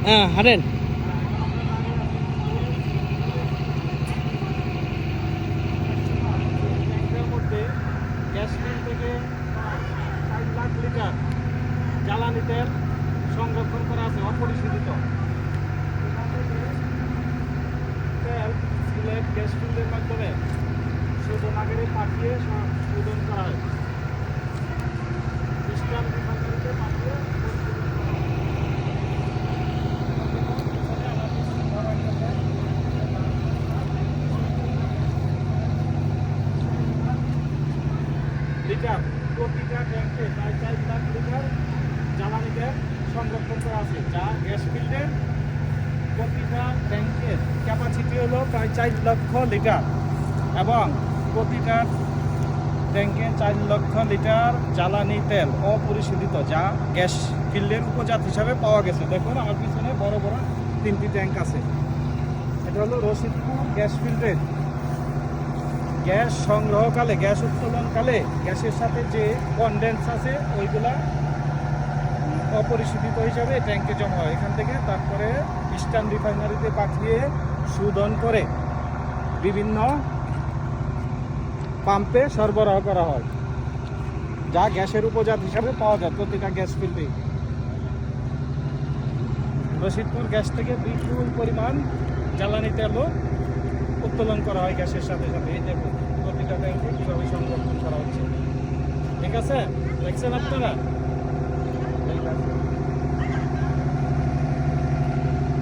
হ্যাঁ হাঁটেন। ট্যাঙ্কের মধ্যে গ্যাস ফিল্ড থেকে 4 লাখ লিটার জ্বালানি তেল সংরক্ষণ করা আছে অপরিশোধিত। এখান থেকে তেল সিলেট গ্যাস ফিল্ডের মাধ্যমে শোধনাগারে পাঠিয়ে শোধন করা হয়। ইস্টার্ন রিফাইনারিতে পাঠিয়ে পরিশোধন করা হয়। লিটার প্রতিটা ট্যাঙ্কে প্রায় 4 লাখ লিটার জ্বালানি তেল সংরক্ষণ করা আছে, যা গ্যাস ফিল্ডের প্রতিটা ট্যাঙ্কের ক্যাপাসিটি হলো প্রায় 4 লক্ষ লিটার এবং প্রতিটা ট্যাঙ্কে 4 লক্ষ লিটার জ্বালানি তেল অপরিশোধিত, যা গ্যাস ফিল্ডের উপজাত হিসাবে পাওয়া গেছে। দেখুন আমার পিছনে বড় বড় 3টি ট্যাঙ্ক আছে। এটা হলো রশিদপুর গ্যাস ফিল্ডের গ্যাস সংগ্রহকালে, গ্যাস উত্তোলনকালে গ্যাসের সাথে যে কনডেন্স আছে ওইগুলা অপরিশোধিত হিসাবে ট্যাঙ্কে জমা হয়। এখান থেকে তারপরে ইস্টার্ন রিফাইনারিতে পাঠিয়ে শোধন করে বিভিন্ন পাম্পে সরবরাহ করা হয়, যা গ্যাসের উপজাত হিসাবে পাওয়া যায় প্রতিটা গ্যাস ফিল্ডে। রশিদপুর গ্যাস থেকে বিপুল পরিমাণ জ্বালানি তেলও উত্তোলন করা হয় গ্যাসের সাথে সাথে। এই দেখুন প্রতিটা ট্যাঙ্কে কীভাবে সংরক্ষণ করা হচ্ছে। ঠিক আছে, দেখছেন আপনারা?